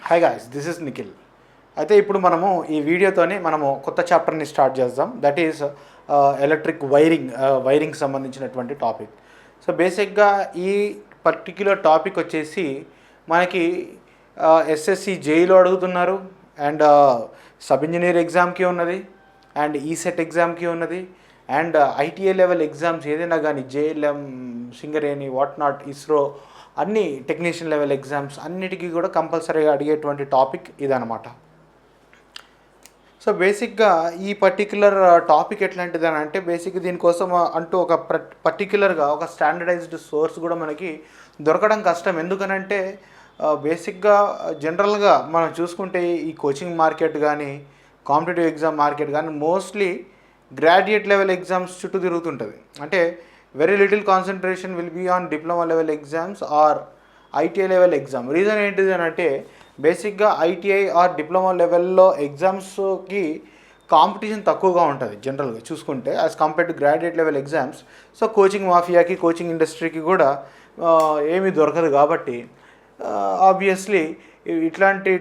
Hi guys, this is Nikhil. అయితే ఇప్పుడు మనము ఈ వీడియోతోనే మనము కొత్త చాప్టర్ని స్టార్ట్ చేద్దాం. దట్ ఈస్ ఎలక్ట్రిక్ వైరింగ్ సంబంధించినటువంటి టాపిక్. సో బేసిక్గా ఈ పర్టిక్యులర్ టాపిక్ వచ్చేసి మనకి ఎస్ఎస్సి జేఈలో అడుగుతున్నారు, అండ్ సబ్ ఇంజనీర్ ఎగ్జామ్కి ఉన్నది, అండ్ ఈసెట్ ఎగ్జామ్కి ఉన్నది, అండ్ ఐటీఏ లెవెల్ ఎగ్జామ్స్ ఏదైనా కానీ JLM, Singareni, what not, ISRO, అన్ని టెక్నీషియన్ లెవెల్ ఎగ్జామ్స్ అన్నిటికీ కూడా కంపల్సరీగా అడిగేటువంటి టాపిక్ ఇదనమాట. సో బేసిక్గా ఈ పర్టిక్యులర్ టాపిక్ ఎట్లాంటిది అని అంటే, బేసిక్గా దీనికోసం అంటూ ఒక పర్టిక్యులర్గా ఒక స్టాండర్డైజ్డ్ సోర్స్ కూడా మనకి దొరకడం కష్టం. ఎందుకనంటే బేసిక్గా జనరల్గా మనం చూసుకుంటే ఈ కోచింగ్ మార్కెట్ కానీ కాంపిటేటివ్ ఎగ్జామ్ మార్కెట్ కానీ మోస్ట్లీ గ్రాడ్యుయేట్ లెవెల్ ఎగ్జామ్స్ చుట్టూ తిరుగుతుంటుంది. అంటే very little concentration will be on diploma level exams or ITI level exam. Reason ఏంటిది అని అంటే, బేసిక్గా ఐటీఐ ఆర్ డిప్లొమా లెవెల్లో ఎగ్జామ్స్కి కాంపిటీషన్ తక్కువగా ఉంటుంది జనరల్గా చూసుకుంటే as compared to graduate level exams. So coaching మాఫియాకి, కోచింగ్ ఇండస్ట్రీకి కూడా ఏమీ దొరకదు కాబట్టి ఆబ్వియస్లీ ఇట్లాంటి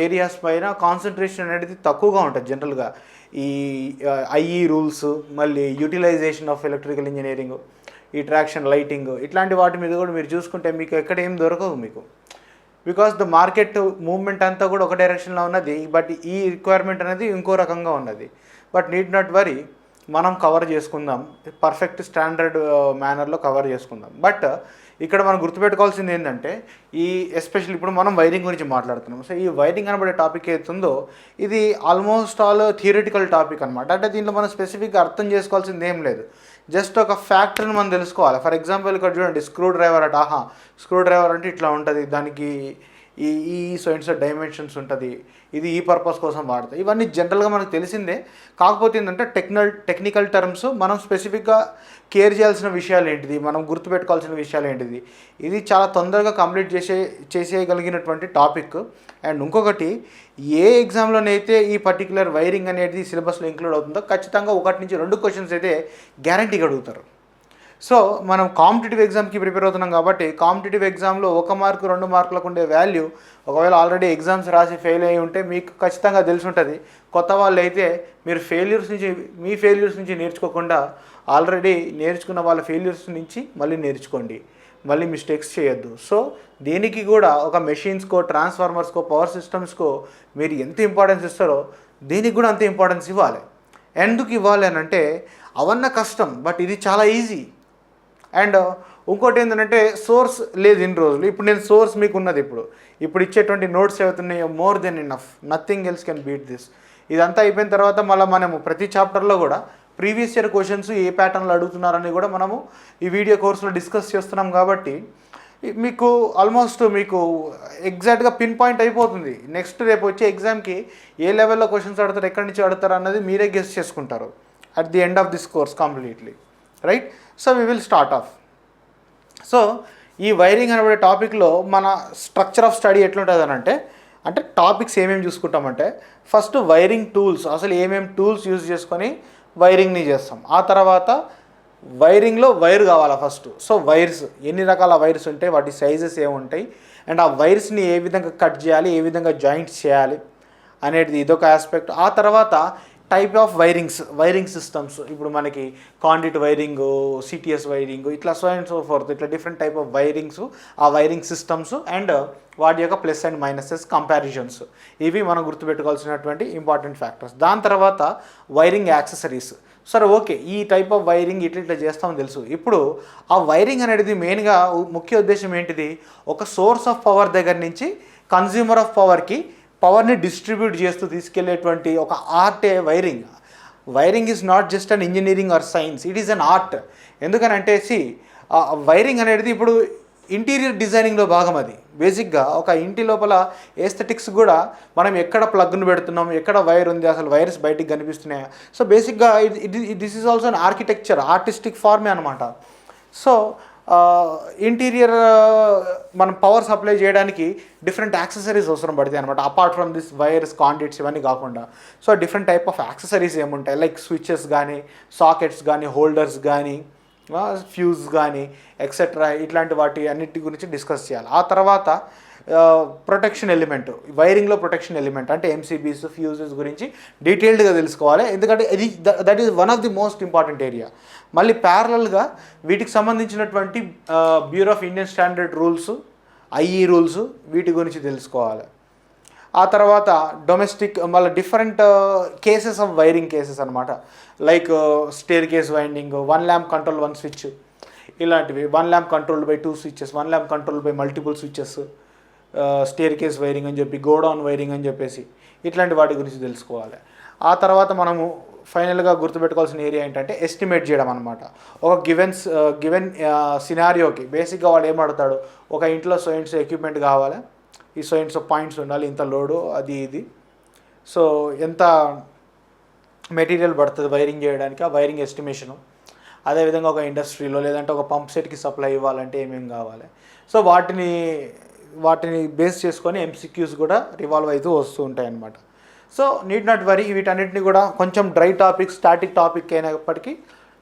ఏరియాస్ పైన కాన్సన్ట్రేషన్ అనేది తక్కువగా ఉంటుంది జనరల్గా. ఈ ఐఈ రూల్స్, మళ్ళీ యూటిలైజేషన్ ఆఫ్ ఎలక్ట్రికల్ ఇంజనీరింగ్, ఈ ట్రాక్షన్ లైటింగ్, ఇట్లాంటి వాటి మీద కూడా మీరు చూసుకుంటే మీకు ఎక్కడ ఏం దొరకవు మీకు. బికాస్ ద మార్కెట్ మూవ్మెంట్ అంతా కూడా ఒక డైరెక్షన్లో ఉన్నది, బట్ ఈ రిక్వైర్మెంట్ అనేది ఇంకో రకంగా ఉన్నది. బట్ నీడ్ నాట్ వరీ, మనం కవర్ చేసుకుందాం, పర్ఫెక్ట్ స్టాండర్డ్ మేనర్లో కవర్ చేసుకుందాం. బట్ ఇక్కడ మనం గుర్తుపెట్టుకోవాల్సింది ఏంటంటే, ఈ ఎస్పెషల్లీ ఇప్పుడు మనం వైరింగ్ గురించి మాట్లాడుతున్నాం. సో ఈ వైరింగ్ అనబడే టాపిక్ ఏతుందో ఇది ఆల్మోస్ట్ ఆల్ థియరిటికల్ టాపిక్ అనమాట. అంటే దీంట్లో మనం స్పెసిఫిక్గా అర్థం చేసుకోవాల్సింది ఏం లేదు, జస్ట్ ఒక ఫ్యాక్టర్ని మనం తెలుసుకోవాలి. ఫర్ ఎగ్జాంపుల్ ఇక్కడ చూడండి, స్క్రూ డ్రైవర్ అట. స్క్రూ డ్రైవర్ అంటే ఇట్లా ఉంటుంది, దానికి ఈ ఈ సో డైమెన్షన్స్ ఉంటుంది, ఇది ఈ పర్పస్ కోసం వాడతాయి. ఇవన్నీ జనరల్గా మనకు తెలిసిందే. కాకపోతే ఏంటంటే టెక్నికల్ టర్మ్స్ మనం స్పెసిఫిక్గా కేర్ చేయాల్సిన విషయాలు ఏంటిది, మనం గుర్తుపెట్టుకోవాల్సిన విషయాలు ఏంటిది, ఇది చాలా తొందరగా కంప్లీట్ చేసేయగలిగినటువంటి టాపిక్. అండ్ ఇంకొకటి, ఏ ఎగ్జామ్లోనైతే ఈ పర్టికులర్ వైరింగ్ అనేది సిలబస్లో ఇంక్లూడ్ అవుతుందో ఖచ్చితంగా 1 నుంచి 2 క్వశ్చన్స్ అయితే గ్యారంటీగా అడుగుతారు. సో మనం కాంపిటేటివ్ ఎగ్జామ్కి ప్రిపేర్ అవుతున్నాం కాబట్టి కాంపిటేటివ్ ఎగ్జామ్లో 1 మార్కు 2 మార్కులకు ఉండే వాల్యూ, ఒకవేళ ఆల్రెడీ ఎగ్జామ్స్ రాసి ఫెయిల్ అయ్యి ఉంటే మీకు ఖచ్చితంగా తెలిసి ఉంటుంది. కొత్త వాళ్ళు అయితే మీరు మీ ఫెయిల్యూర్స్ నుంచి నేర్చుకోకుండా ఆల్రెడీ నేర్చుకున్న వాళ్ళ ఫెయిల్యూర్స్ నుంచి మళ్ళీ నేర్చుకోండి, మళ్ళీ మిస్టేక్స్ చేయొద్దు. సో దీనికి కూడా ఒక మెషిన్స్కో, ట్రాన్స్ఫార్మర్స్కో, పవర్ సిస్టమ్స్కో మీరు ఎంత ఇంపార్టెన్స్ ఇస్తారో దీనికి కూడా అంత ఇంపార్టెన్స్ ఇవ్వాలి. ఎందుకు ఇవ్వాలి అని అంటే, అవన్న కష్టం, బట్ ఇది చాలా ఈజీ. అండ్ ఇంకోటి ఏంటంటే, సోర్స్ లేదు ఇన్ని రోజులు. ఇప్పుడు నేను సోర్స్ మీకు ఉన్నది. ఇప్పుడు ఇచ్చేటువంటి నోట్స్ ఏవైతున్నాయో more than enough, nothing else can beat this. ఇదంతా అయిపోయిన తర్వాత మళ్ళీ మనము ప్రతి చాప్టర్లో కూడా ప్రీవియస్ ఇయర్ క్వశ్చన్స్ ఏ ప్యాటర్న్లో అడుగుతున్నారని కూడా మనము ఈ వీడియో కోర్సులో డిస్కస్ చేస్తున్నాం. కాబట్టి మీకు ఆల్మోస్ట్ ఎగ్జాక్ట్గా పిన్ పాయింట్ అయిపోతుంది. నెక్స్ట్ రేపు వచ్చే ఎగ్జామ్కి ఏ లెవెల్లో క్వశ్చన్స్ అడుగుతారు, ఎక్కడి నుంచి అడుగుతారు అన్నది మీరే గెస్ చేసుకుంటారు at the end of this course completely, right? So we will start of. So ఈ వైరింగ్ అనబడే టాపిక్లో మన స్ట్రక్చర్ ఆఫ్ స్టడీ ఎట్లుంటుంది అని అంటే టాపిక్స్ ఏమేమి చూసుకుంటామంటే, ఫస్ట్ వైరింగ్ టూల్స్, అసలు ఏమేమి టూల్స్ యూజ్ చేసుకొని వైరింగ్ని చేస్తాం. ఆ తర్వాత వైరింగ్లో వైర్ కావాలా ఫస్ట్. సో వైర్స్, ఎన్ని రకాల వైర్స్ ఉంటాయి, వాటి సైజెస్ ఏముంటాయి, అండ్ ఆ వైర్స్ని ఏ విధంగా కట్ చేయాలి, ఏ విధంగా జాయింట్స్ చేయాలి అనేది ఇదొక ఆస్పెక్ట్. ఆ తర్వాత టైప్ ఆఫ్ వైరింగ్ సిస్టమ్స్, ఇప్పుడు మనకి కాండిట్ వైరింగ్, సిటిఎస్ వైరింగ్, ఇట్లా సో అండ్ సో ఫోర్త్, ఇట్లా డిఫరెంట్ టైప్ ఆఫ్ వైరింగ్స్, ఆ వైరింగ్ సిస్టమ్స్ అండ్ వాటి యొక్క ప్లస్ అండ్ మైనసెస్, కంపారిజన్స్, ఇవి మనం గుర్తుపెట్టుకోవాల్సినటువంటి ఇంపార్టెంట్ ఫ్యాక్టర్స్. దాని తర్వాత వైరింగ్ యాక్సెసరీస్. సరే ఓకే, ఈ టైప్ ఆఫ్ వైరింగ్ ఇట్లా చేస్తామని తెలుసు. ఇప్పుడు ఆ వైరింగ్ అనేది మెయిన్గా ముఖ్య ఉద్దేశం ఏంటిది, ఒక సోర్స్ ఆఫ్ పవర్ దగ్గర నుంచి కన్జ్యూమర్ ఆఫ్ పవర్కి పవర్ని డిస్ట్రిబ్యూట్ చేస్తూ తీసుకెళ్లేటువంటి ఒక ఆర్టే wiring. Wiring is not just an engineering or science, it is an art. ఎందుకనంటే వైరింగ్ అనేది ఇప్పుడు ఇంటీరియర్ డిజైనింగ్లో భాగం. అది బేసిక్గా ఒక ఇంటి లోపల ఏస్థెటిక్స్ కూడా మనం ఎక్కడ ప్లగ్ను పెడుతున్నాం, ఎక్కడ వైర్ ఉంది, అసలు వైర్స్ బయటికి కనిపిస్తున్నాయా. సో బేసిక్గా this is also an architecture, artistic ఫార్మే అనమాట. సో ఇంటీరియర్ మనం పవర్ సప్లై చేయడానికి డిఫరెంట్ యాక్సెసరీస్ అవసరం పడతాయి అనమాట, apart from this wires, conduits ఇవన్నీ కాకుండా. So different type of accessories ఏముంటాయి, లైక్ స్విచెస్ కానీ, సాకెట్స్ కానీ, హోల్డర్స్ కానీ, ఫ్యూజ్ కానీ, ఎక్సెట్రా, ఇట్లాంటి వాటి అన్నిటి గురించి డిస్కస్ చేయాలి. ఆ తర్వాత ప్రొటెక్షన్ ఎలిమెంట్, వైరింగ్లో ప్రొటెక్షన్ ఎలిమెంట్ అంటే ఎంసీబీస్, ఫ్యూజెస్ గురించి డీటెయిల్డ్గా తెలుసుకోవాలి. ఎందుకంటే ఇది that is one of the most important area. మళ్ళీ ప్యారలల్గా వీటికి సంబంధించినటువంటి bureau of Indian standard rules, IE rules, వీటి గురించి తెలుసుకోవాలి. ఆ తర్వాత డొమెస్టిక్ మళ్ళీ different cases of wiring cases అనమాట. Like staircase winding, 1 lamp control 1 switch, ఇలాంటివి. 1 lamp controlled by 2 switches, 1 lamp controlled by multiple switches, staircase wiring అని చెప్పి, గోడౌన్ వైరింగ్ అని చెప్పేసి ఇట్లాంటి వాటి గురించి తెలుసుకోవాలి. ఆ తర్వాత మనము ఫైనల్గా గుర్తుపెట్టుకోవాల్సిన ఏరియా ఏంటంటే ఎస్టిమేట్ చేయడం అనమాట. ఒక గివెన్ సినారియోకి బేసిక్గా వాడు ఏమడతాడు, ఒక ఇంట్లో సో ఎక్విప్మెంట్ కావాలి, ఈ సో పాయింట్స్ ఉండాలి, ఇంత లోడు, అది ఇది, సో ఎంత మెటీరియల్ పడుతుంది వైరింగ్ చేయడానికి, ఆ వైరింగ్ ఎస్టిమేషను. అదేవిధంగా ఒక ఇండస్ట్రీలో లేదంటే ఒక పంప్ సెట్కి సప్లై ఇవ్వాలంటే ఏమేమి కావాలి. సో వాటిని బేస్ చేసుకొని ఎంసీక్యూస్ కూడా రివాల్వ్ అవుతూ వస్తూ ఉంటాయి అన్నమాట. సో నీడ్ నాట్ వరీ, వీటన్నిటిని కూడా కొంచెం డ్రై టాపిక్, స్టాటిక్ టాపిక్ అయినప్పటికీ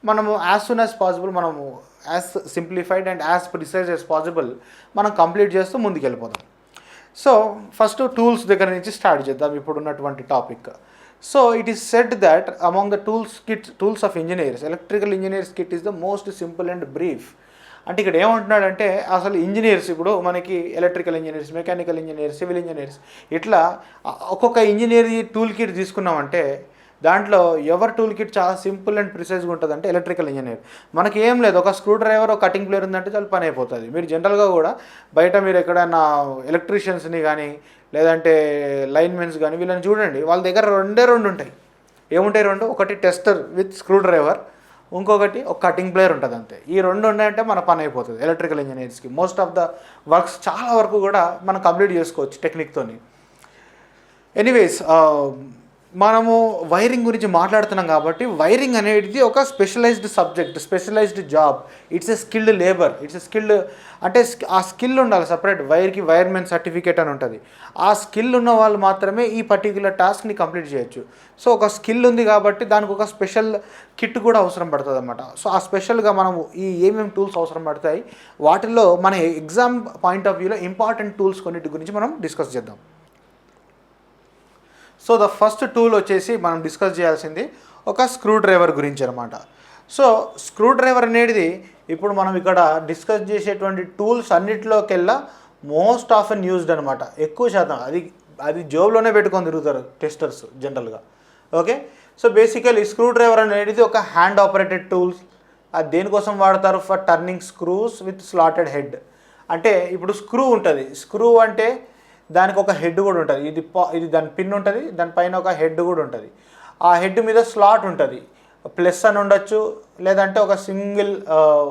మనము యాజ్ సూన్ యాజ్ పాసిబుల్, మనము as simplified and as precise as possible మనం కంప్లీట్ చేస్తూ ముందుకు వెళ్ళిపోదాం. సో ఫస్ట్ టూల్స్ దగ్గర నుంచి స్టార్ట్ చేద్దాం ఇప్పుడు ఉన్నటువంటి topic. So it is said that among the tools of engineers, electrical engineers kit is the most simple and brief. అంటే ఇక్కడ ఏమంటున్నాడంటే అసలు ఇంజనీర్స్, ఇప్పుడు మనకి electrical engineers, mechanical engineers, civil engineers, ఇట్లా ఒక్కొక్క ఇంజనీర్ టూల్ కిట్ తీసుకున్నామంటే దాంట్లో ఎవరి టూల్ కిట్ చాలా సింపుల్ అండ్ ప్రిసైజ్గా ఉంటుంది అంటే ఎలక్ట్రికల్ ఇంజనీర్. మనకి ఏం లేదు, ఒక స్క్రూ డ్రైవర్, ఒక కటింగ్ ప్లేయర్ ఉందంటే చాలా పని అయిపోతుంది. మీరు జనరల్గా కూడా బయట మీరు ఎక్కడైనా ఎలక్ట్రీషియన్స్ని కానీ లేదంటే లైన్మెన్స్ కానీ వీళ్ళని చూడండి, వాళ్ళ దగ్గర రెండు ఉంటాయి. ఏముంటాయి రెండు? ఒకటి టెస్టర్ విత్ స్క్రూ డ్రైవర్, ఇంకొకటి ఒక కటింగ్ ప్లేయర్ ఉంటుంది, అంతే. ఈ రెండు ఉన్నాయంటే మన పని అయిపోతుంది ఎలక్ట్రికల్ ఇంజనీర్స్కి. మోస్ట్ ఆఫ్ ద వర్క్స్ చాలా వరకు కూడా మనం కంప్లీట్ చేసుకోవచ్చు టెక్నిక్తోని. ఎనీవేస్, మనము వైరింగ్ గురించి మాట్లాడుతున్నాం కాబట్టి వైరింగ్ అనేది ఒక specialised subject, specialised job. It's a skilled labour, it's a skilled, అంటే ఆ స్కిల్ ఉండాలి సపరేట్. వైర్మెన్ సర్టిఫికేట్ అని ఉంటుంది. ఆ స్కిల్ ఉన్న వాళ్ళు మాత్రమే ఈ పర్టిక్యులర్ టాస్క్ని కంప్లీట్ చేయొచ్చు. సో ఒక స్కిల్ ఉంది కాబట్టి దానికి ఒక స్పెషల్ కిట్ కూడా అవసరం పడుతుంది అన్నమాట. సో ఆ స్పెషల్గా మనము ఏమేమి టూల్స్ అవసరం పడతాయి, వాటిల్లో మన ఎగ్జామ్ పాయింట్ ఆఫ్ వ్యూలో ఇంపార్టెంట్ టూల్స్ కొన్నిటి గురించి మనం డిస్కస్ చేద్దాం. సో ద ఫస్ట్ టూల్ వచ్చేసి మనం డిస్కస్ చేయాల్సింది ఒక స్క్రూ డ్రైవర్ గురించి అనమాట. సో స్క్రూ డ్రైవర్ అనేది ఇప్పుడు మనం ఇక్కడ డిస్కస్ చేసేటువంటి టూల్స్ అన్నిటిలోకెల్లా మోస్ట్ ఆఫెన్ యూజ్డ్ అనమాట. ఎక్కువ శాతం అది జోబ్లోనే పెట్టుకొని తిరుగుతారు టెస్టర్స్ జనరల్గా. Okay, so basically screw driver అనేది ఒక హ్యాండ్ ఆపరేటెడ్ టూల్స్. అది దేనికోసం వాడతారు? For turning screws with slotted head. అంటే ఇప్పుడు స్క్రూ ఉంటుంది, స్క్రూ అంటే దానికి ఒక హెడ్ కూడా ఉంటుంది. ఇది దాని పిన్ ఉంటుంది, దానిపైన ఒక హెడ్ కూడా ఉంటుంది. ఆ హెడ్ మీద స్లాట్ ఉంటుంది, ప్లస్ అని ఉండొచ్చు, లేదంటే ఒక సింగిల్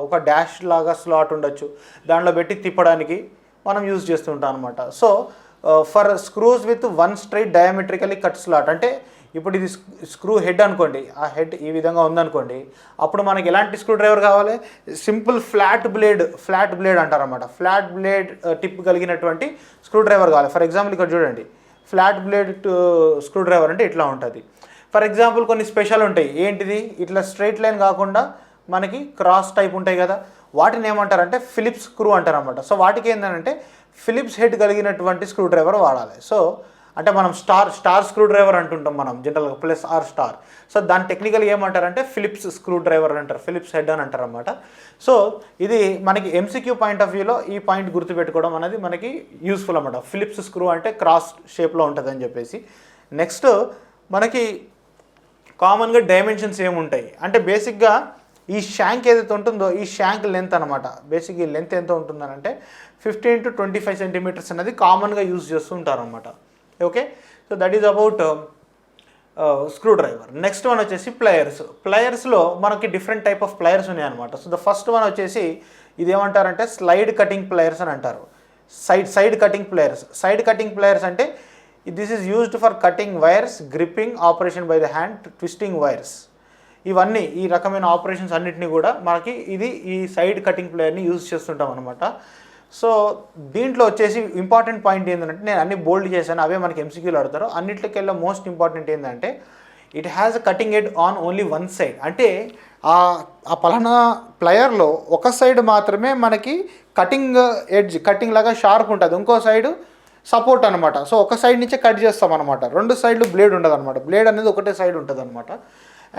ఒక డాష్ లాగా స్లాట్ ఉండొచ్చు. దాంట్లో పెట్టి తిప్పడానికి మనం యూజ్ చేస్తుంటాం అనమాట. So for screws with 1 straight diametrically cut slot, అంటే ఇప్పుడు ఇది స్క్రూ హెడ్ అనుకోండి, ఆ హెడ్ ఈ విధంగా ఉందనుకోండి, అప్పుడు మనకి ఎలాంటి స్క్రూ డ్రైవర్ కావాలి? సింపుల్ ఫ్లాట్ బ్లేడ్ అంటారన్నమాట. ఫ్లాట్ బ్లేడ్ టిప్ కలిగినటువంటి స్క్రూ డ్రైవర్ కావాలి. ఫర్ ఎగ్జాంపుల్ ఇక్కడ చూడండి, ఫ్లాట్ బ్లేడ్ స్క్రూ డ్రైవర్ అంటే ఇట్లా ఉంటుంది. ఫర్ ఎగ్జాంపుల్ కొన్ని స్పెషల్ ఉంటాయి. ఏంటిది? ఇట్లా స్ట్రైట్ లైన్ కాకుండా మనకి క్రాస్ టైప్ ఉంటాయి కదా, వాటిని ఏమంటారంటే ఫిలిప్స్ స్క్రూ అంటారన్నమాట. సో వాటికి ఏంటంటే ఫిలిప్స్ హెడ్ కలిగినటువంటి స్క్రూ డ్రైవర్ వాడాలి. సో అంటే మనం స్టార్ స్క్రూ డ్రైవర్ అంటుంటాం మనం జనరల్గా, ప్లస్ ఆర్ స్టార్. సో దాని టెక్నికల్గా ఏమంటారంటే ఫిలిప్స్ స్క్రూ డ్రైవర్ అంటారు, ఫిలిప్స్ హెడ్ అని అంటారు అన్నమాట. సో ఇది మనకి ఎంసీక్యూ పాయింట్ ఆఫ్ వ్యూలో ఈ పాయింట్ గుర్తుపెట్టుకోవడం అనేది మనకి యూస్ఫుల్ అన్నమాట. ఫిలిప్స్ స్క్రూ అంటే క్రాస్ షేప్లో ఉంటుంది అని చెప్పేసి. నెక్స్ట్ మనకి కామన్గా డైమెన్షన్స్ ఏముంటాయి అంటే బేసిక్గా ఈ షయాంక్ ఏదైతే ఉంటుందో ఈ షయాంక్ లెంత్ అనమాట. బేసిక్ ఈ లెంత్ ఎంత ఉంటుందనంటే 15 to 25 సెంటీమీటర్స్ అనేది కామన్గా యూజ్ చేస్తూ ఉంటారనమాట. Okay, so that is about screw driver. Next one వచ్చేసి ప్లయర్స్లో మనకి డిఫరెంట్ టైప్ ఆఫ్ ప్లయర్స్ ఉన్నాయన్నమాట. సో ద ఫస్ట్ వన్ వచ్చేసి ఇది ఏమంటారంటే స్లైడ్ కటింగ్ ప్లయర్స్ అని అంటారు. సైడ్ కటింగ్ ప్లయర్స్ అంటే this is used for cutting wires, gripping, operation by the hand, twisting wires. ఇవన్నీ ఈ రకమైన ఆపరేషన్స్ అన్నిటిని కూడా మనకి ఈ సైడ్ కటింగ్ ప్లేయర్ని యూజ్ చేస్తుంటాం అనమాట. సో దీంట్లో వచ్చేసి ఇంపార్టెంట్ పాయింట్ ఏంటంటే, నేను అన్ని బోల్డ్ చేశాను, అవే మనకి ఎంసీక్యూలు ఆడతారు. అన్నిటికెల్లా మోస్ట్ ఇంపార్టెంట్ ఏంటంటే it has a cutting ed on only one side. అంటే ఆ పలానా ప్లయర్లో ఒక సైడ్ మాత్రమే మనకి కటింగ్ ఎడ్జ్, కటింగ్ లాగా షార్ప్ ఉంటుంది, ఇంకో సైడు సపోర్ట్ అనమాట. సో ఒక సైడ్ నుంచే కట్ చేస్తాం అనమాట, రెండు సైడ్లు బ్లేడ్ ఉండదు అనమాట. బ్లేడ్ అనేది ఒకటే సైడ్ ఉంటుంది అనమాట.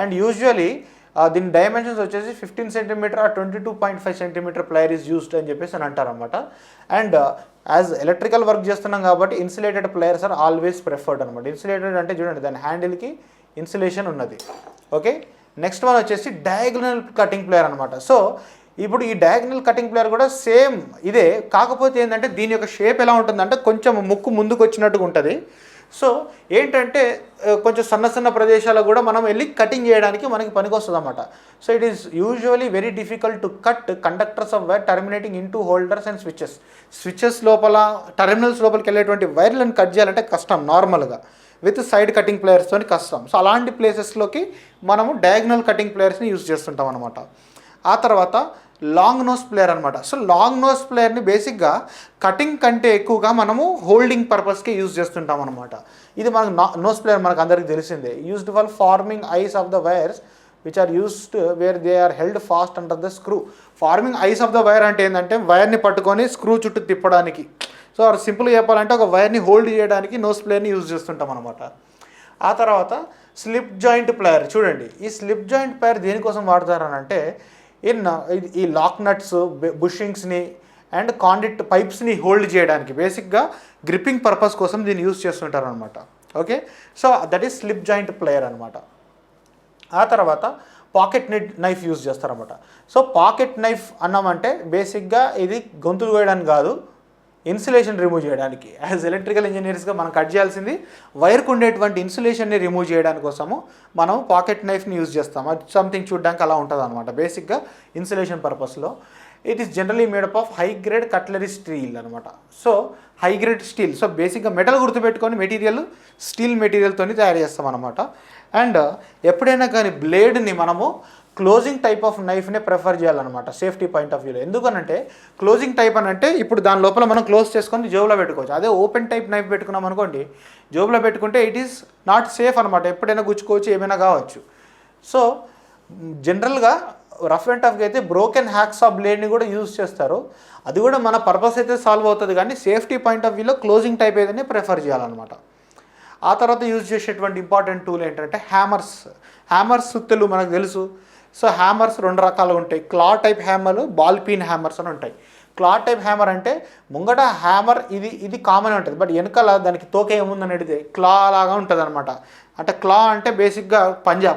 అండ్ యూజువలీ దీని డైమెన్షన్స్ వచ్చేసి 15 సెంటీమీటర్ ఆ 22.5 సెంటీమీటర్ ప్లయర్ ఈజ్ యూస్డ్ అని చెప్పేసి అని అంటారనమాట. అండ్ యాజ్ ఎలక్ట్రికల్ వర్క్ చేస్తున్నాం కాబట్టి insulated pliers are always preferred అనమాట. ఇన్సులేటెడ్ అంటే చూడండి దాని హ్యాండిల్కి ఇన్సులేషన్ ఉన్నది. ఓకే, నెక్స్ట్ వన్ వచ్చేసి డయాగ్నల్ కటింగ్ ప్లేయర్ అనమాట. సో ఇప్పుడు ఈ డయాగ్నల్ కటింగ్ ప్లేయర్ కూడా సేమ్ ఇదే, కాకపోతే ఏంటంటే దీని యొక్క షేప్ ఎలా ఉంటుందంటే కొంచెం ముక్కు ముందుకు వచ్చినట్టుగా ఉంటుంది. సో ఏంటంటే కొంచెం సన్న ప్రదేశాల్లో కూడా మనం వెళ్ళి కటింగ్ చేయడానికి మనకి పనికి వస్తుంది అన్నమాట. So it is usually very difficult to cut conductors of wire terminating in to holders and switches. Switches లోపల టెర్మినల్స్ లోపలికి వెళ్ళేటువంటి వైర్లను కట్ చేయాలంటే కష్టం నార్మల్గా, విత్ సైడ్ కటింగ్ ప్లేయర్స్తో కష్టం. సో అలాంటి ప్లేసెస్లోకి మనము డయాగ్నల్ కటింగ్ ప్లేయర్స్ని యూజ్ చేస్తుంటాం అనమాట. ఆ తర్వాత లాంగ్ నోస్ ప్లేయర్ అనమాట. సో లాంగ్ నోస్ ప్లేయర్ని బేసిక్గా కటింగ్ కంటే ఎక్కువగా మనము హోల్డింగ్ పర్పస్కి యూజ్ చేస్తుంటాం అనమాట. ఇది మనకు నోస్ ప్లేయర్ మనకు అందరికీ తెలిసిందే. Used for forming eyes of the wires which are used where they are held fast under the screw. Forming eyes of the wire అంటే ఏంటంటే వైర్ని పట్టుకొని స్క్రూ చుట్టూ తిప్పడానికి. సో సింపుల్గా చెప్పాలంటే ఒక వైర్ని హోల్డ్ చేయడానికి నోస్ ప్లేయర్ని యూజ్ చేస్తుంటాం అనమాట. ఆ తర్వాత స్లిప్ జాయింట్ ప్లేయర్. చూడండి ఈ స్లిప్ జాయింట్ ప్లేయర్ దేనికోసం వాడతారనంటే ఈ లాక్ నట్స్, బుషింగ్స్ని అండ్ కాండిట్ పైప్స్ని హోల్డ్ చేయడానికి, బేసిక్గా గ్రిప్పింగ్ పర్పస్ కోసం దీన్ని యూజ్ చేస్తుంటారు అనమాట. Okay, so that is slip joint player అనమాట. ఆ తర్వాత పాకెట్ నైఫ్ యూజ్ చేస్తారనమాట. సో పాకెట్ నైఫ్ అన్నామంటే బేసిక్గా ఇది గొంతులు వేయడానికి కాదు, ఇన్సులేషన్ రిమూవ్ చేయడానికి. యాజ్ ఎలక్ట్రికల్ ఇంజనీర్స్గా మనం కట్ చేయాల్సింది వైర్కు ఉండేటువంటి ఇన్సులేషన్ని రిమూవ్ చేయడానికి కోసము మనం పాకెట్ నైఫ్ని యూజ్ చేస్తాం. అది సంథింగ్ చూడడానికి అలా ఉంటుంది అనమాట బేసిక్గా ఇన్సులేషన్ పర్పస్లో. It is generally made up of high grade cutlery steel అనమాట. So high grade steel. So బేసిక్గా మెటల్ గుర్తుపెట్టుకొని మెటీరియల్ స్టీల్ మెటీరియల్తో తయారు చేస్తాం అనమాట. అండ్ ఎప్పుడైనా కానీ బ్లేడ్ని మనము క్లోజింగ్ టైప్ ఆఫ్ నైఫ్నే ప్రిఫర్ చేయాలన్నమాట సేఫ్టీ పాయింట్ ఆఫ్ వ్యూలో. ఎందుకనంటే క్లోజింగ్ టైప్ అని అంటే ఇప్పుడు దాని లోపల మనం క్లోజ్ చేసుకొని జోబులో పెట్టుకోవచ్చు. అదే ఓపెన్ టైప్ నైఫ్ పెట్టుకున్నాం అనుకోండి, జోబులో పెట్టుకుంటే ఇట్ ఈస్ నాట్ సేఫ్ అనమాట, ఎప్పుడైనా గుచ్చుకోవచ్చు, ఏమైనా కావచ్చు. సో జనరల్గా రఫ్ అండ్ టఫ్గా అయితే బ్రోకెన్ హ్యాక్సా బ్లేడ్ని కూడా యూజ్ చేస్తారు. అది కూడా మన పర్పస్ అయితే సాల్వ్ అవుతుంది, కానీ సేఫ్టీ పాయింట్ ఆఫ్ వ్యూలో క్లోజింగ్ టైప్ ఏదైనా ప్రిఫర్ చేయాలన్నమాట. ఆ తర్వాత యూజ్ చేసేటువంటి ఇంపార్టెంట్ టూల్ ఏంటంటే హ్యామర్స్ సుత్తెలు మనకు తెలుసు. సో హ్యామర్స్ రెండు రకాలు ఉంటాయి, క్లా టైప్ హ్యామర్లు, బాల్ పీన్ హ్యామర్స్ అని ఉంటాయి. క్లా టైప్ హ్యామర్ అంటే ముంగట హ్యామర్ ఇది కామన్ ఉంటుంది, బట్ వెనకాల దానికి తోక ఏముందని అడిగితే క్లా లాగా ఉంటుంది అనమాట. అంటే క్లా అంటే బేసిక్గా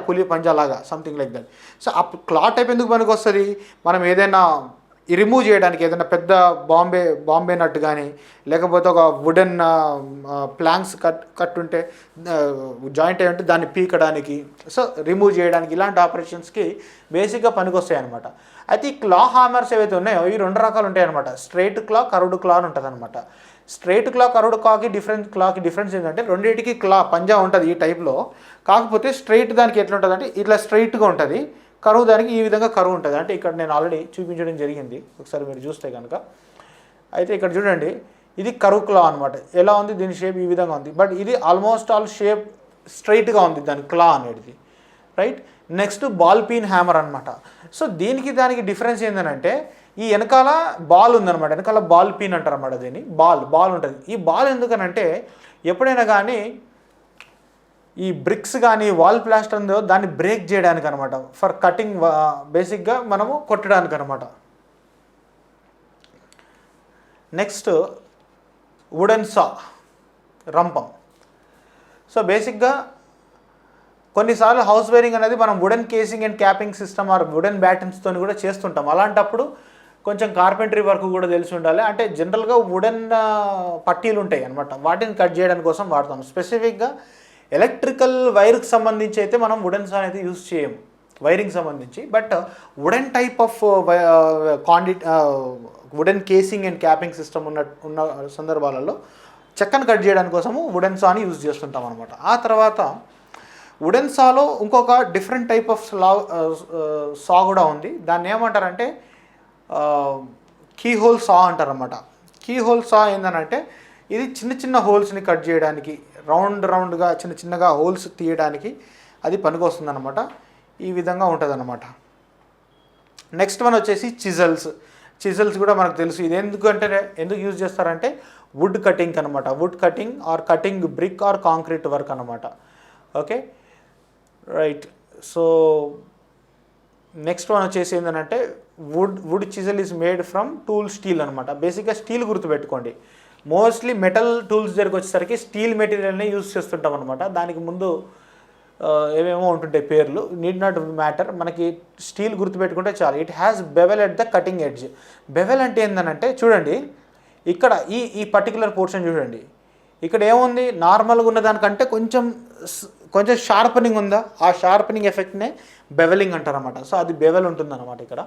పులి పంజా లాగా సంథింగ్ లైక్ దట్. సో ఆ క్లా టైప్ ఎందుకు మనకు వస్తుంది, మనం ఏదైనా రిమూవ్ చేయడానికి, ఏదైనా పెద్ద బాంబే నట్ కానీ లేకపోతే ఒక వుడెన్ ప్లాంక్స్ కట్ ఉంటే జాయింట్ అయి ఉంటే దాన్ని పీకడానికి, సో రిమూవ్ చేయడానికి, ఇలాంటి ఆపరేషన్స్కి బేసిక్గా పనికొస్తాయి అనమాట. అయితే ఈ క్లా హ్యామర్స్ ఏవైతే ఉన్నాయో ఇవి రెండు రకాలు ఉంటాయి అనమాట. స్ట్రైట్ క్లా, కర్వ్డ్ క్లా అని ఉంటుంది అనమాట. స్ట్రైట్ క్లా, కర్వ్డ్ క్లాకి డిఫరెన్స్ ఏంటంటే రెండింటికి క్లా పంజా ఉంటుంది ఈ టైప్లో. కాకపోతే స్ట్రైట్ దానికి ఎట్లా ఉంటుంది అంటే ఇట్లా స్ట్రైట్గా ఉంటుంది, కరువు దానికి ఈ విధంగా కరువు ఉంటుంది. అంటే ఇక్కడ నేను ఆల్రెడీ చూపించడం జరిగింది, ఒకసారి మీరు చూస్తే కనుక. అయితే ఇక్కడ చూడండి, ఇది కరువు క్లా అనమాట. ఎలా ఉంది దీని షేప్ ఈ విధంగా ఉంది, బట్ ఇది ఆల్మోస్ట్ ఆల్ షేప్ స్ట్రైట్గా ఉంది దాని క్లా అనేది, రైట్. నెక్స్ట్ బాల్ పీన్ హ్యామర్ అనమాట. సో దీనికి దానికి డిఫరెన్స్ ఏంటంటే ఈ వెనకాల బాల్ ఉందన్నమాట, వెనకాల బాల్ పీన్ అంటారు అన్నమాట. దీన్ని బాల్ ఉంటుంది. ఈ బాల్ ఎందుకనంటే ఎప్పుడైనా కానీ ఈ బ్రిక్స్ కానీ వాల్ ప్లాస్టర్ ఉందో దాన్ని బ్రేక్ చేయడానికి అనమాట, ఫర్ కటింగ్, బేసిక్గా మనము కొట్టడానికి అనమాట. నెక్స్ట్ వుడెన్ సా, రంపం. సో బేసిక్గా కొన్నిసార్లు హౌస్ వైరింగ్ అనేది మనం wooden casing and capping system or wooden బ్యాటన్స్తో కూడా చేస్తుంటాం. అలాంటప్పుడు కొంచెం కార్పెంటరీ వర్క్ కూడా తెలిసి ఉండాలి. అంటే జనరల్గా వుడెన్ పట్టీలు ఉంటాయి అనమాట, వాటిని కట్ చేయడానికి కోసం వాడతాం. స్పెసిఫిక్గా ఎలక్ట్రికల్ వైర్కి సంబంధించి అయితే మనం వుడెన్ సాన్ అయితే యూజ్ చేయము వైరింగ్ సంబంధించి. But wooden type of wooden casing and capping system ఉన్న సందర్భాలలో చెక్కను కట్ చేయడానికి కోసము వుడెన్ సాని యూజ్ చేస్తుంటాం అనమాట. ఆ తర్వాత వుడెన్ సాలో ఇంకొక డిఫరెంట్ టైప్ ఆఫ్ సా కూడా ఉంది. దాన్ని ఏమంటారంటే కీ హోల్ సా అంటారన్నమాట. కీ హోల్ సా ఏంటంటే ఇది చిన్న చిన్న హోల్స్ని కట్ చేయడానికి, రౌండ్గా చిన్నగా హోల్స్ తీయడానికి అది పనికొస్తుంది అనమాట. ఈ విధంగా ఉంటుంది అనమాట. నెక్స్ట్ వన్ వచ్చేసి చిజల్స్ కూడా మనకు తెలుసు. ఇది ఎందుకు యూజ్ చేస్తారంటే వుడ్ కటింగ్ అనమాట. Wood cutting or cutting brick or concrete work అనమాట. Okay right. So next one వచ్చేసి ఏంటంటే wood chisel is made from tool steel అనమాట. బేసిక్గా స్టీల్ గుర్తుపెట్టుకోండి. మోస్ట్లీ మెటల్ టూల్స్ దగ్గరికి వచ్చేసరికి స్టీల్ మెటీరియల్ని యూజ్ చేస్తుంటాం అనమాట. దానికి ముందు ఏమేమో ఉంటుంటాయి పేర్లు, నీడ్ నాట్ మ్యాటర్. మనకి స్టీల్ గుర్తుపెట్టుకుంటే చాలు. It has bevel at the cutting edge. Bevel అంటే ఏంటంటే చూడండి, ఇక్కడ ఈ పర్టికులర్ పోర్షన్ చూడండి, ఇక్కడ ఏముంది, నార్మల్గా ఉన్న దానికంటే కొంచెం షార్పనింగ్ ఉందా, ఆ షార్పనింగ్ ఎఫెక్ట్నే బెవెలింగ్ అంటారన్నమాట. సో అది బెవెల్ ఉంటుందన్నమాట ఇక్కడ.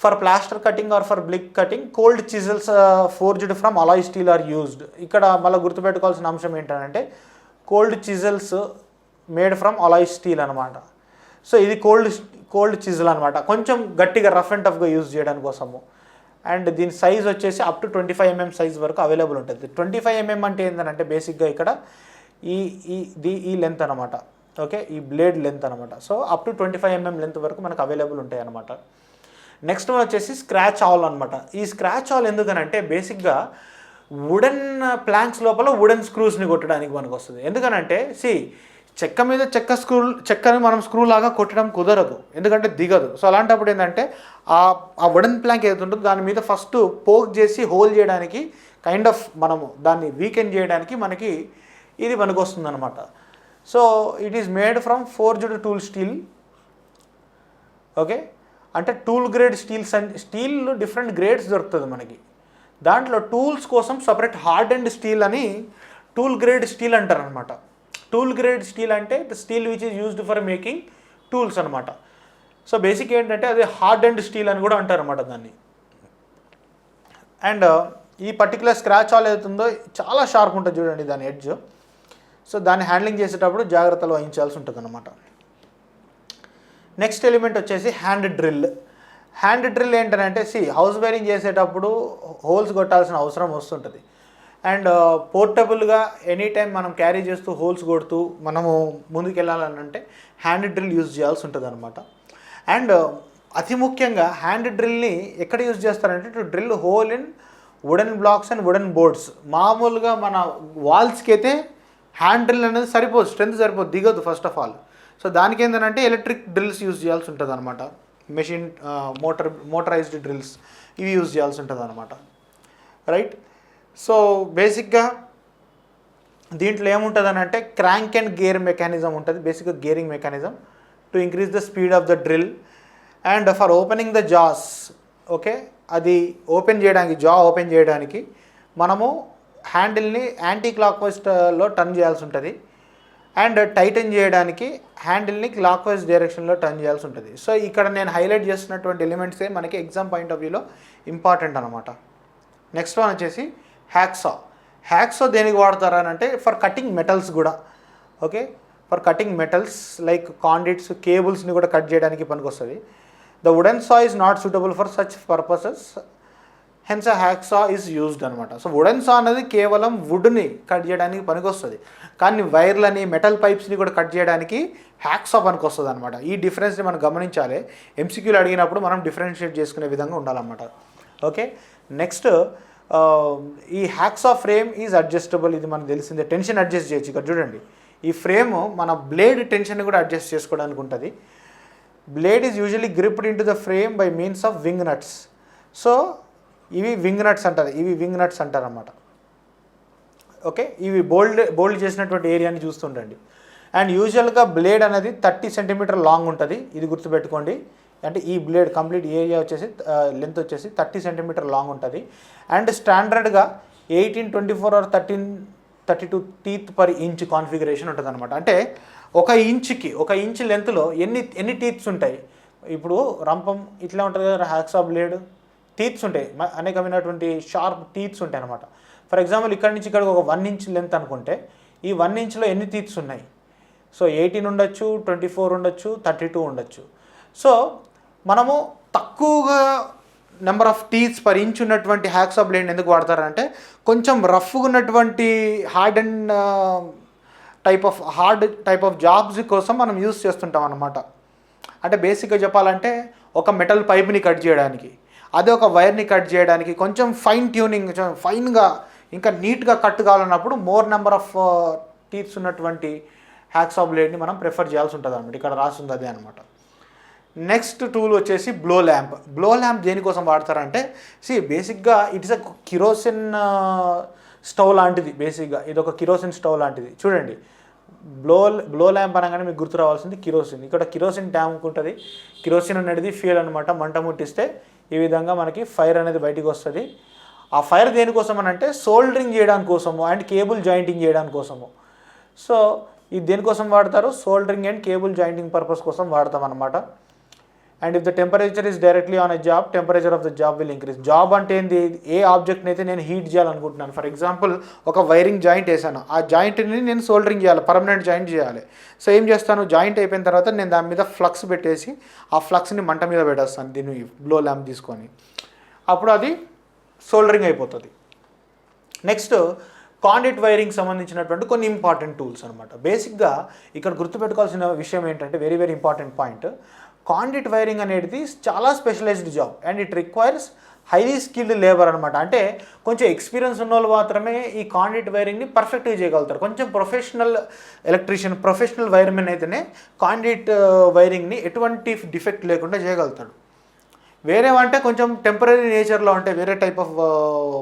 For plaster cutting or for brick cutting cold chisels forged from alloy steel are used. ఇక్కడ మళ్ళీ గుర్తుపెట్టుకోవాల్సిన అంశం ఏంటంటే cold chisels made from alloy steel అనమాట. సో ఇది కోల్డ్ చిజల్ అనమాట, కొంచెం గట్టిగా రఫ్ అండ్ టఫ్గా యూజ్ చేయడానికి కోసము. అండ్ దీని సైజ్ వచ్చేసి అప్ టు 25 mm సైజ్ వరకు అవైలబుల్ ఉంటుంది. 25 mm అంటే ఏంటంటే బేసిక్గా ఇక్కడ ఈ లెంత్ అనమాట. ఓకే, ఈ బ్లేడ్ లెంత్ అనమాట. So up to 25 mm length వరకు మనకు అవైలబుల్ ఉంటాయి అనమాట. నెక్స్ట్ వన్ వచ్చేసి స్క్రాచ్ ఆల్ అనమాట. ఈ స్క్రాచ్ ఆల్ ఎందుకనంటే బేసిక్గా వుడెన్ ప్లాంక్స్ లోపల వుడెన్ స్క్రూస్ని కొట్టడానికి మనకు వస్తుంది. ఎందుకనంటే చెక్క మీద చెక్కని మనం స్క్రూ లాగా కొట్టడం కుదరదు, ఎందుకంటే దిగదు. సో అలాంటప్పుడు ఏంటంటే ఆ వుడెన్ ప్లాంక్ ఏదైతే ఉంటుందో దాని మీద ఫస్ట్ పోక్ చేసి హోల్ చేయడానికి కైండ్ ఆఫ్ మనము దాన్ని వీకెండ్ చేయడానికి మనకి ఇది పనికొస్తుంది అనమాట. So it is made from forged tool steel. Okay, అంటే tool grade steel different grades దొరుకుతుంది మనకి. దాంట్లో టూల్స్ కోసం సపరేట్ హార్డ్ అండ్ స్టీల్ అని టూల్ గ్రేడ్ స్టీల్ అంటారు అనమాట. టూల్ గ్రేడ్ స్టీల్ అంటే the steel which is used for making tools అనమాట. సో బేసిక్ ఏంటంటే అది హార్డ్ అండ్ స్టీల్ అని కూడా అంటారు అనమాట దాన్ని. అండ్ ఈ పర్టికులర్ స్క్రాచ్ ఆల్ అవుతుందో చాలా షార్ప్ ఉంటుంది చూడండి దాని ఎడ్జ్. సో దాన్ని హ్యాండ్లింగ్ చేసేటప్పుడు జాగ్రత్తలు వహించాల్సి ఉంటుంది అనమాట. నెక్స్ట్ ఎలిమెంట్ వచ్చేసి హ్యాండ్ డ్రిల్. హ్యాండ్ డ్రిల్ ఏంటంటే హౌస్ వైరింగ్ చేసేటప్పుడు హోల్స్ కొట్టాల్సిన అవసరం వస్తుంటుంది. అండ్ పోర్టబుల్గా ఎనీ టైం మనం క్యారీ చేస్తూ హోల్స్ కొడుతూ మనము ముందుకు వెళ్ళాలంటే హ్యాండ్ డ్రిల్ యూజ్ చేయాల్సి ఉంటుంది అనమాట. అండ్ అతి ముఖ్యంగా హ్యాండ్ డ్రిల్ని ఎక్కడ యూజ్ చేస్తారంటే to drill whole in wooden blocks and wooden boards. మామూలుగా మన వాల్స్కి అయితే హ్యాండ్ డ్రిల్ అనేది సరిపోదు, స్ట్రెంత్ సరిపోదు, దిగదు ఫస్ట్ ఆఫ్ ఆల్. సో దానికి ఏంటంటే ఎలక్ట్రిక్ డ్రిల్స్ యూజ్ చేయాల్సి ఉంటుంది అనమాట. మెషిన్ మోటరైజ్డ్ డ్రిల్స్ ఇవి యూజ్ చేయాల్సి ఉంటుంది అనమాట. రైట్. సో బేసిక్గా దీంట్లో ఏముంటుంది అని అంటే క్రాంక్ అండ్ గేర్ మెకానిజం ఉంటుంది. బేసిక్గా gearing mechanism to increase the speed of the drill and for opening the jaws. Okay, అది ఓపెన్ చేయడానికి జా ఓపెన్ చేయడానికి మనము హ్యాండిల్ని యాంటీ క్లాక్ వైజ్లో టర్న్ చేయాల్సి ఉంటుంది. అండ్ టైటన్ చేయడానికి హ్యాండిల్ని క్లాక్ వైజ్ డైరెక్షన్లో టర్న్ చేయాల్సి ఉంటుంది. సో ఇక్కడ నేను హైలైట్ చేస్తున్నటువంటి ఎలిమెంట్సే మనకి ఎగ్జామ్ పాయింట్ ఆఫ్ వ్యూలో ఇంపార్టెంట్ అనమాట. నెక్స్ట్ వన్ వచ్చేసి హ్యాక్సా దేనికి వాడతారు అని అంటే ఫర్ కటింగ్ మెటల్స్ కూడా. Okay, for cutting metals like కాండిట్స్, కేబుల్స్ని కూడా కట్ చేయడానికి పనికొస్తుంది. The wooden saw is not suitable for such purposes, hence hacksaw is used అనమాట. సో వుడెన్ సా అనేది కేవలం వుడ్ని కట్ చేయడానికి పనికొస్తుంది, కానీ వైర్లని, మెటల్ పైప్స్ని కూడా కట్ చేయడానికి హ్యాక్సా పనికొస్తుంది అనమాట. ఈ డిఫరెన్స్ని మనం గమనించాలి. ఎంసీక్యూలు అడిగినప్పుడు మనం డిఫరెన్షియేట్ చేసుకునే విధంగా ఉండాలన్నమాట. ఓకే, నెక్స్ట్ ఈ హ్యాక్సా ఫ్రేమ్ ఈజ్ అడ్జస్టబుల్. ఇది మనకు తెలిసిందే, టెన్షన్ అడ్జస్ట్ చేయొచ్చు. ఇక్కడ చూడండి, ఈ ఫ్రేమ్ మన బ్లేడ్ టెన్షన్ కూడా అడ్జస్ట్ చేసుకోవడానికి ఉంటుంది. Blade is usually gripped in to the frame by means of wing nuts. So ఇవి వింగ్ నట్స్ అంటారు అన్నమాట. ఓకే, ఇవి బోల్డ్ చేసినటువంటి ఏరియాని చూస్తుండండి. అండ్ యూజువల్గా బ్లేడ్ అనేది 30 cm లాంగ్ ఉంటుంది, ఇది గుర్తుపెట్టుకోండి. అంటే ఈ బ్లేడ్ కంప్లీట్ ఏరియా వచ్చేసి లెంత్ వచ్చేసి 30 cm లాంగ్ ఉంటుంది. అండ్ స్టాండర్డ్గా 18, 24 or 32 teeth per inch configuration ఉంటుంది అనమాట. అంటే ఒక ఇంచ్ లెంత్లో ఎన్ని టీత్స్ ఉంటాయి. ఇప్పుడు రంపం ఇట్లా ఉంటుంది కదా, హ్యాక్సా బ్లేడ్ టీత్స్ ఉంటాయి, అనేకమైనటువంటి షార్ప్ టీత్స్ ఉంటాయి అనమాట. ఫర్ ఎగ్జాంపుల్ ఇక్కడ నుంచి ఇక్కడికి ఒక 1 inch లెంత్ అనుకుంటే ఈ 1 inchలో ఎన్ని టీత్స్ ఉన్నాయి? సో 18 ఉండొచ్చు, 24 ఉండొచ్చు, 32 ఉండొచ్చు. సో మనము తక్కువగా number of teeths per inch ఉన్నటువంటి హ్యాక్సా బ్లేడ్ ఎందుకు వాడతారంటే కొంచెం రఫ్గా ఉన్నటువంటి hard and type of jobs కోసం మనం యూస్ చేస్తుంటాం అన్నమాట. అంటే బేసిక్గా చెప్పాలంటే ఒక మెటల్ పైప్ని కట్ చేయడానికి, అదే ఒక వైర్ని కట్ చేయడానికి కొంచెం ఫైన్ ట్యూనింగ్, ఫైన్గా ఇంకా నీట్గా కట్ కావాలన్నప్పుడు మోర్ నెంబర్ ఆఫ్ టీత్స్ ఉన్నటువంటి హ్యాక్సా బ్లేడ్ని మనం ప్రిఫర్ చేయాల్సి ఉంటుంది అనమాట. ఇక్కడ రాసింది అదే అనమాట. నెక్స్ట్ టూల్ వచ్చేసి బ్లో ల్యాంప్. బ్లో ల్యాంప్ దేనికోసం వాడతారంటే బేసిక్గా it is a kerosene stove లాంటిది. బేసిక్గా ఇది ఒక కిరోసిన్ స్టవ్ లాంటిది. చూడండి, బ్లో ల్యాంప్ అనగానే మీకు గుర్తు రావాల్సింది కిరోసిన్. ఇక్కడ కిరోసిన్ ట్యాంక్ ఉంటుంది. కిరోసిన్ అనేది ఫ్యూయల్ అనమాట. మంట ముట్టిస్తే ఈ విధంగా మనకి ఫైర్ అనేది బయటికి వస్తుంది. ఆ ఫైర్ దేనికోసం అని అంటే సోల్డరింగ్ చేయడానికి కోసము అండ్ కేబుల్ జాయింటింగ్ చేయడానికి కోసము. సో ఇది దేనికోసం వాడతారు? Soldering and cable jointing purpose కోసం వాడతాం అనమాట. And if the temperature is directly on a job, temperature of the job will increase. Job అంటే ఏంది? ఏ ఆబ్జెక్ట్ని అయితే నేను హీట్ చేయాలనుకుంటున్నాను. ఫర్ ఎగ్జాంపుల్ ఒక వైరింగ్ జాయింట్ వేసాను, ఆ జాయింట్ని నేను సోల్డరింగ్ చేయాలి, పర్మనెంట్ జాయింట్ చేయాలి. సో ఏం చేస్తాను, జాయింట్ అయిపోయిన తర్వాత నేను దాని మీద ఫ్లక్స్ పెట్టేసి ఆ ఫ్లక్స్ని మంట మీద పెట్టేస్తాను దీన్ని బ్లో ల్యాంప్ తీసుకొని. అప్పుడు అది సోల్డరింగ్ అయిపోతుంది. నెక్స్ట్ కాండిట్ వైరింగ్ సంబంధించినటువంటి కొన్ని ఇంపార్టెంట్ టూల్స్ అనమాట. బేసిక్గా ఇక్కడ గుర్తుపెట్టుకోవాల్సిన విషయం ఏంటంటే very very important point, conduit wiring అనేది చాలా specialised job and it requires highly skilled labour అనమాట. అంటే కొంచెం ఎక్స్పీరియన్స్ ఉన్న వాళ్ళు మాత్రమే ఈ కాండిట్ వైరింగ్ని పర్ఫెక్ట్గా చేయగలుగుతారు. కొంచెం ప్రొఫెషనల్ ఎలక్ట్రీషియన్, ప్రొఫెషనల్ వైర్మెన్ అయితేనే కాండిట్ వైరింగ్ని ఎటువంటి డిఫెక్ట్ లేకుండా చేయగలుగుతాడు. వేరేవంటే కొంచెం టెంపరీ నేచర్లో ఉంటాయి వేరే టైప్ ఆఫ్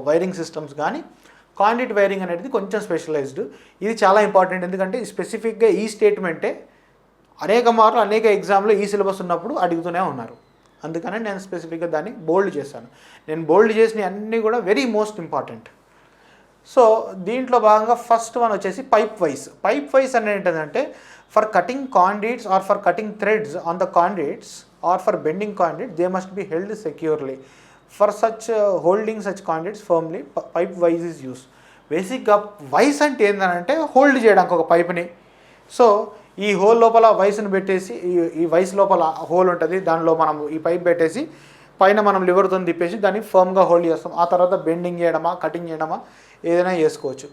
వైరింగ్ సిస్టమ్స్, కానీ కాండిట్ వైరింగ్ అనేది కొంచెం స్పెషలైజ్డ్. ఇది చాలా ఇంపార్టెంట్, ఎందుకంటే స్పెసిఫిక్గా ఈ స్టేట్మెంటే అనేక ఎగ్జామ్లో ఈ సిలబస్ ఉన్నప్పుడు అడుగుతూనే ఉన్నారు. అందుకనే నేను స్పెసిఫిక్గా దాన్ని బోల్డ్ చేశాను. నేను బోల్డ్ చేసిన అన్నీ కూడా వెరీ మోస్ట్ ఇంపార్టెంట్. సో దీంట్లో భాగంగా ఫస్ట్ వన్ వచ్చేసి పైప్ వైస్. పైప్ వైస్ అనేది ఏంటంటే for cutting conduits or for cutting threads on the conduits or for bending conduit, they must be held securely. For such holding such conduits firmly, pipe vise is used. బేసిక్గా vice అంటే ఏంటంటే hold చేయడానికి ఒక పైప్ని. So ఈ whole లోపల వైస్ని పెట్టేసి ఈ vice లోపల హోల్ ఉంటుంది, దానిలో మనం ఈ పైప్ పెట్టేసి పైన మనం లివర్తో తిప్పేసి దాన్ని ఫర్మ్గా హోల్డ్ చేస్తాం. ఆ తర్వాత బెండింగ్ చేయడమా, కటింగ్ చేయడమా ఏదైనా చేసుకోవచ్చు.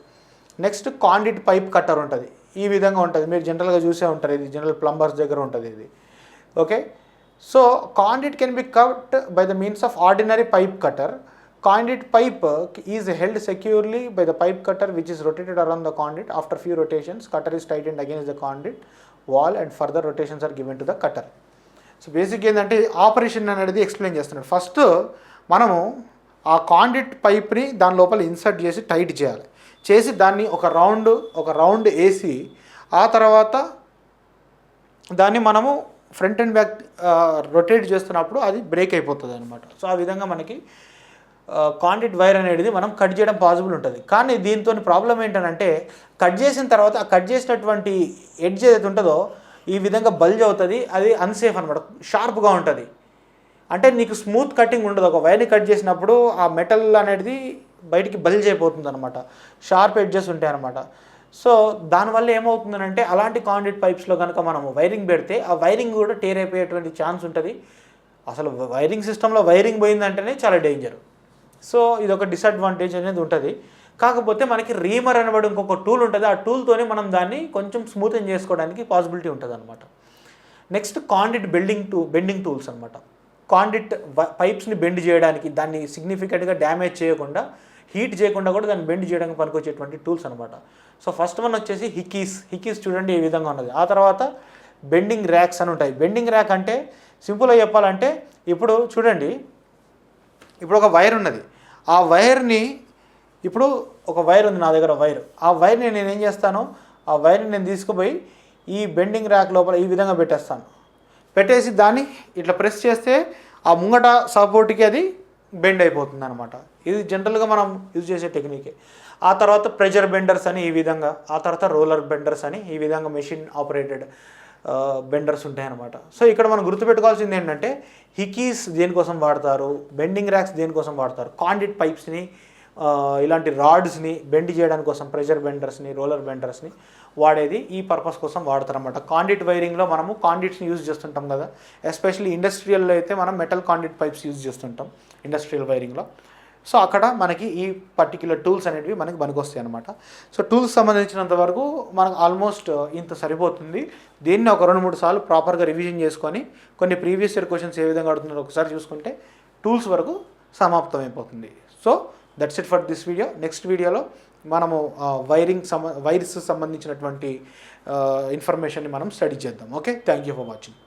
నెక్స్ట్ కాండిట్ పైప్ కట్టర్ ఉంటుంది. ఈ విధంగా ఉంటుంది, మీరు జనరల్గా చూసే ఉంటారు. ఇది జనరల్ ప్లంబర్స్ దగ్గర ఉంటుంది ఇది. Okay, so conduit can be cut by the means of ordinary pipe cutter. Conduit pipe is held securely by the pipe cutter which is rotated around the conduit. After few rotations, cutter is tightened against the conduit wall and further rotations are given to the cutter. So basic ఏంటంటే operation అనేది explain చేస్తున్నాడు. First మనము ఆ కాండిట్ పైప్ని దాని లోపల insert చేసి tight చేయాలి. చేసి దాన్ని ఒక రౌండ్ వేసి ఆ తర్వాత దాన్ని మనము ఫ్రంట్ అండ్ బ్యాక్ రొటేట్ చేస్తున్నప్పుడు అది బ్రేక్ అయిపోతుంది అనమాట. సో ఆ విధంగా మనకి కాండిట్ వైర్ అనేది మనం కట్ చేయడం పాసిబుల్ ఉంటుంది. కానీ దీంతో ప్రాబ్లం ఏంటంటే కట్ చేసిన తర్వాత ఆ కట్ చేసినటువంటి ఎడ్జ్ ఏదైతే ఉంటుందో ఈ విధంగా బల్జ్ అవుతుంది, అది అన్సేఫ్ అనమాట, షార్ప్గా ఉంటుంది. అంటే నీకు స్మూత్ కటింగ్ ఉండదు. ఒక వైర్ని కట్ చేసినప్పుడు ఆ మెటల్ అనేది బయటికి బల్జ్ అయిపోతుంది అనమాట, షార్ప్ ఎడ్జెస్ ఉంటాయి అనమాట. సో దానివల్ల ఏమవుతుందంటే అలాంటి కాండిట్ పైప్స్లో కనుక మనము వైరింగ్ పెడితే ఆ వైరింగ్ కూడా టేర్ అయిపోయేటువంటి ఛాన్స్ ఉంటుంది. అసలు వైరింగ్ సిస్టంలో వైరింగ్ పోయిందంటేనే చాలా డేంజర్. సో ఇది ఒక డిసడ్వాంటేజ్ అనేది ఉంటుంది. కాకపోతే మనకి రీమర్ అనబడి ఇంకొక టూల్ ఉంటుంది, ఆ టూల్తోనే మనం దాన్ని కొంచెం స్మూతన్ చేసుకోవడానికి పాసిబిలిటీ ఉంటుంది అనమాట. నెక్స్ట్ కాండిట్ బెండింగ్ టూల్స్ అనమాట. కాండిట్ పైప్స్ని బెండ్ చేయడానికి, దాన్ని సిగ్నిఫికెంట్గా డ్యామేజ్ చేయకుండా, హీట్ చేయకుండా కూడా దాన్ని బెండ్ చేయడానికి పనికొచ్చేటువంటి టూల్స్ అనమాట. సో ఫస్ట్ వన్ వచ్చేసి హిక్కీస్ చూడండి ఏ విధంగా ఉన్నది. ఆ తర్వాత బెండింగ్ ర్యాక్స్ అని ఉంటాయి. బెండింగ్ ర్యాక్ అంటే సింపుల్గా చెప్పాలంటే ఇప్పుడు చూడండి, ఇప్పుడు ఒక వైర్ ఉన్నది, ఆ వైర్ని ఇప్పుడు ఒక వైర్ ఉంది నా దగ్గర వైర్, ఆ వైర్ని నేను ఏం చేస్తాను, ఆ వైర్ని నేను తీసుకుపోయి ఈ బెండింగ్ ర్యాక్ లోపల ఈ విధంగా పెట్టేస్తాను. పెట్టేసి దాన్ని ఇట్లా ప్రెస్ చేస్తే ఆ ముంగట సపోర్ట్కి అది బెండ్ అయిపోతుంది అనమాట. ఇది జనరల్గా మనం యూజ్ చేసే టెక్నికే. ఆ తర్వాత ప్రెషర్ బెండర్స్ అని ఈ విధంగా, ఆ తర్వాత రోలర్ బెండర్స్ అని ఈ విధంగా మెషిన్ ఆపరేటెడ్ బెండర్స్ ఉంటాయన్నమాట. సో ఇక్కడ మనం గుర్తుపెట్టుకోవాల్సింది ఏంటంటే హిక్కీస్ దేనికోసం వాడతారు, బెండింగ్ ర్యాక్స్ దేనికోసం వాడతారు, కాండిట్ పైప్స్ని ఇలాంటి రాడ్స్ని బెండ్ చేయడానికి కోసం ప్రెషర్ బెండర్స్ని, రోలర్ బెండర్స్ని వాడేది ఈ పర్పస్ కోసం వాడతారన్నమాట. కాండిట్ వైరింగ్లో మనము కాండిట్స్ని యూజ్ చేస్తుంటాం కదా, ఎస్పెషల్లీ ఇండస్ట్రియల్లో అయితే మనం మెటల్ కాండిట్ పైప్స్ యూజ్ చేస్తుంటాం ఇండస్ట్రియల్ వైరింగ్లో. సో అక్కడ మనకి ఈ పర్టిక్యులర్ టూల్స్ అనేటివి మనకి పనికొస్తాయి అనమాట. సో టూల్స్ సంబంధించినంత వరకు మనకు ఆల్మోస్ట్ ఇంత సరిపోతుంది. దీన్ని ఒక 2-3 సార్లు ప్రాపర్గా రివిజన్ చేసుకొని కొన్ని ప్రీవియస్ ఇయర్ క్వశ్చన్స్ ఏ విధంగా అడుగుతున్నారో ఒకసారి చూసుకుంటే టూల్స్ వరకు సమాప్తం అయిపోతుంది. So that's it for this video. Next వీడియోలో మనము వైర్స్ సంబంధించినటువంటి ఇన్ఫర్మేషన్ని మనం స్టడీ చేద్దాం. Okay, thank you for watching.